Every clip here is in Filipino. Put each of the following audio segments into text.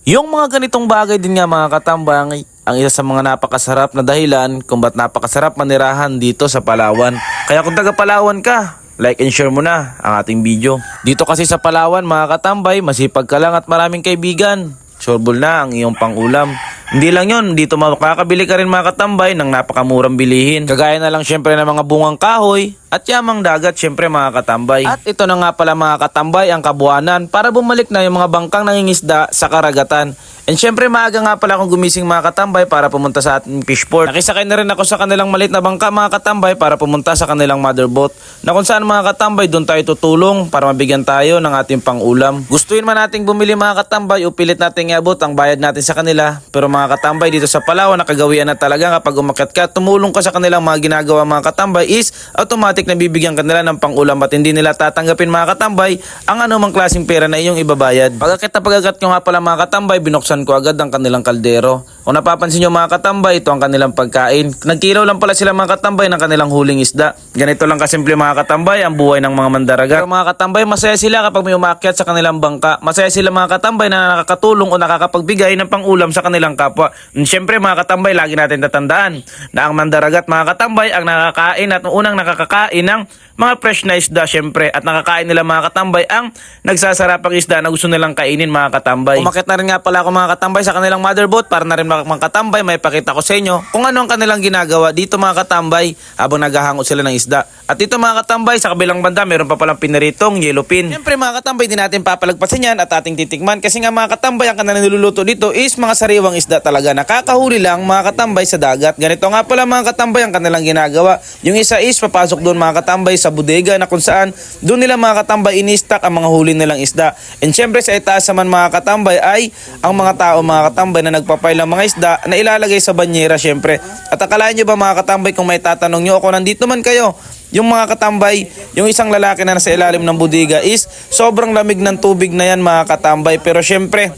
Yung mga ganitong bagay din nga mga katambay ang isa sa mga napakasarap na dahilan kung ba't napakasarap manirahan dito sa Palawan. Kaya kung taga Palawan ka, like and share mo na ang ating video. Dito kasi sa Palawan mga katambay, masipag ka lang at maraming kaibigan. Sureball na ang iyong pangulam. Hindi lang yon, dito makakabili ka rin mga katambay ng napakamurang bilihin. Kagaya na lang syempre ng mga bungang kahoy at yamang dagat syempre mga katambay. At ito na nga pala mga katambay ang kabuanan para bumalik na yung mga bangkang nangingisda sa karagatan. And syempre maaga nga pala akong gumising mga katambay para pumunta sa ating fishport. Nakisakay na rin ako sa kanilang maliit na bangka mga katambay para pumunta sa kanilang mother boat. Na kung saan mga katambay doon tayo tutulong para mabigyan tayo ng ating pangulam. Gustuin man nating bumili mga katambay o pilit nating iabot ang bayad natin sa kanila. Pero mga katambay dito sa Palawan nakagawian na talaga kapag umakyat ka, tumulong ka sa kanilang mga ginagawa mga katambay is automatic na bibigyan kanila ng pangulam at hindi nila tatanggapin mga katambay ang anumang klaseng pera na iyong ibabayad. Pagkat nyo nga pala mga katambay, binuksan ko agad ang kanilang kaldero. Kung napapansin nyo mga katambay, ito ang kanilang pagkain. Nagkilaw lang pala sila mga katambay ng kanilang huling isda. Ganito lang kasimple mga katambay ang buhay ng mga mandaragat. Pero mga katambay, masaya sila kapag may umaakyat sa kanilang bangka. Masaya sila mga katambay na nakakatulong o nakakapagbigay ng pangulam sa kanilang kapwa. Siyempre mga katambay, lagi natin tatandaan na ang mandaragat mga katambay ang nakakain at unang nakakakain ng mga fresh na isda syempre, at nakakain nila mga katambay ang nagsasarapang isda na gusto nilang kainin mga katambay. Umakyat na rin nga pala ako mga katambay sa kanilang mother boat para na rin mga katambay may pakita ko sa inyo kung ano ang kanilang ginagawa dito mga katambay habang naghahangot sila ng isda. At dito mga katambay sa kabilang banda meron pa palang pinaritong yellowfin. Syempre mga katambay, di natin papalagpasin yan at ating titikman kasi nga mga katambay ang kanilang niluluto dito is mga sariwang isda talaga. Nakakahuli lang mga katambay sa dagat. Ganito nga pala mga katambay ang kanilang ginagawa. Yung isa is papasok doon mga katambay sa bodega na kung saan doon nila mga katambay ini-stock ang mga huli nilang isda. And syempre sa itaas naman mga katambay ay ang mga tao mga katambay na nagpapail ng mga isda na ilalagay sa banyera syempre. At akalain nyo ba mga katambay kung may tatanong nyo ako nandito man kayo, yung mga katambay, yung isang lalaki na nasa ilalim ng bodega is sobrang lamig ng tubig na yan mga katambay. Pero syempre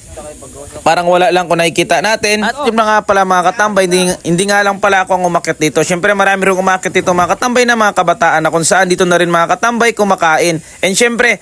parang wala lang kung nakikita natin. At yun na nga pala mga katambay, hindi nga lang pala ako ang umakyat dito. Syempre marami rin umakyat dito mga katambay na mga kabataan na kung saan dito na rin mga katambay kumakain. And syempre,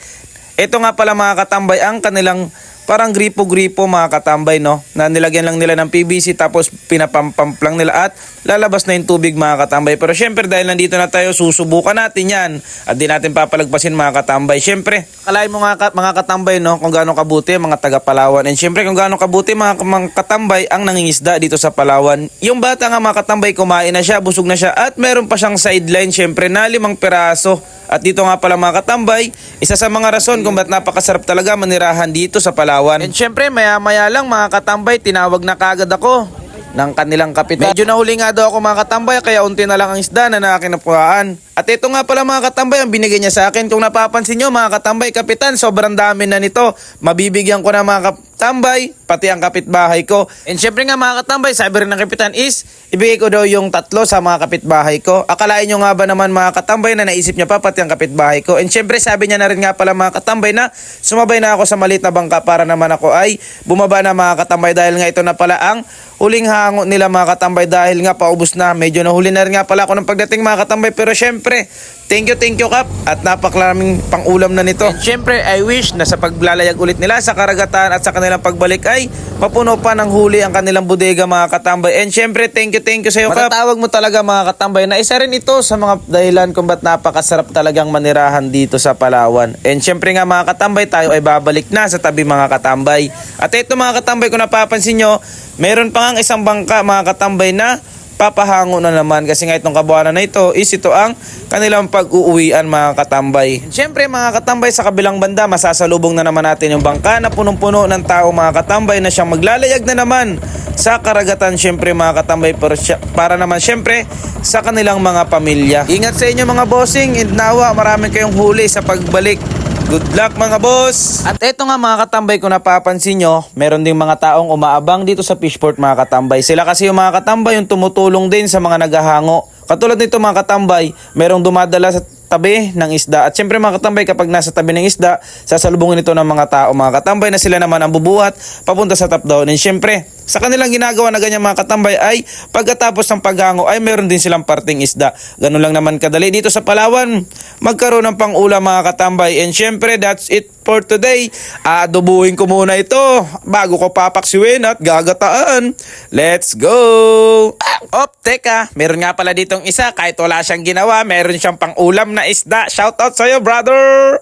ito nga pala mga katambay ang kanilang parang gripo-gripo mga katambay, no? Na nilagyan lang nila ng PVC tapos pinapampamp lang nila at lalabas na yung tubig mga katambay. Pero syempre dahil nandito na tayo, susubukan natin yan at di natin papalagpasin mga katambay. Syempre, kalahin mo mga katambay, no? Kung gaano kabuti mga taga Palawan. And syempre kung gaano kabuti mga katambay ang nangingisda dito sa Palawan. Yung bata nga mga katambay, kumain na siya, busog na siya at meron pa siyang sideline syempre na 5 piraso. At dito nga pala mga katambay, isa sa mga rason kung ba't napakasarap talaga manirahan dito sa Palawan. And syempre maya-maya lang mga katambay, tinawag na kagad ako ng kanilang kapitan. Medyo nahuli nga daw ako mga katambay kaya unti na lang ang isda na nakakinapuhaan. At ito nga pala mga katambay ang binigay niya sa akin. Kung napapansin nyo mga katambay, kapitan, sobrang dami na nito. Mabibigyan ko na mga katambay, pati ang kapitbahay ko. And syempre nga mga katambay, sabi rin ng kapitan is, ibigay ko daw yung 3 sa mga kapitbahay ko. Akalain nyo nga ba naman mga katambay na naisip niya pa pati ang kapitbahay ko. And syempre sabi niya na rin nga pala mga katambay na sumabay na ako sa maliit na bangka para naman ako ay bumaba na mga katambay dahil nga ito na pala ang huling hango nila mga katambay dahil nga paubos na. Medyo nahuli na rin nga pala ako ng pagdating mga katambay pero syempre, thank you Kap at napakaraming pangulam na nito. And syempre I wish na sa paglalayag ulit nila sa karagatan at sa kanilang pagbalik ay mapuno pa ng huli ang kanilang bodega mga katambay. And syempre thank you sa iyo Kap. Matatawag mo talaga mga katambay na isa rin ito sa mga dahilan kung ba't napakasarap talagang manirahan dito sa Palawan. And syempre nga mga katambay, tayo ay babalik na sa tabi mga katambay. At ito mga katambay, kung napapansin nyo, meron pa nga isang bangka mga katambay na papahango na naman kasi nga itong kabuhanan na ito is ito ang kanilang pag-uuwian mga katambay. Siyempre mga katambay, sa kabilang banda masasalubong na naman natin yung bangka na punong-puno ng tao mga katambay na siyang maglalayag na naman sa karagatan siyempre mga katambay para naman siyempre sa kanilang mga pamilya. Ingat sa inyo mga bossing, and nawa marami kayong huli sa pagbalik. Good luck mga boss! At eto nga mga katambay, kung napapansin nyo, meron ding mga taong umaabang dito sa fishport mga katambay. Sila kasi yung mga katambay yung tumutulong din sa mga naghahango. Katulad nito mga katambay, merong dumadala sa tabi ng isda. At syempre mga katambay, kapag nasa tabi ng isda, sasalubungin ito ng mga tao mga katambay na sila naman ang bubuhat papunta sa top down. And syempre, Sa kanilang ginagawa na ganyan mga katambay ay pagkatapos ng paghango ay meron din silang parting isda. Ganun lang naman kadali dito sa Palawan magkaroon ng pang-ulam mga katambay. And syempre that's it for today. Adobuhin ko muna ito bago ko papaksiwin at gagataan. Let's go! Teka, meron nga pala ditong isa kahit wala siyang ginawa, meron siyang pang-ulam na isda. Shoutout sa'yo brother!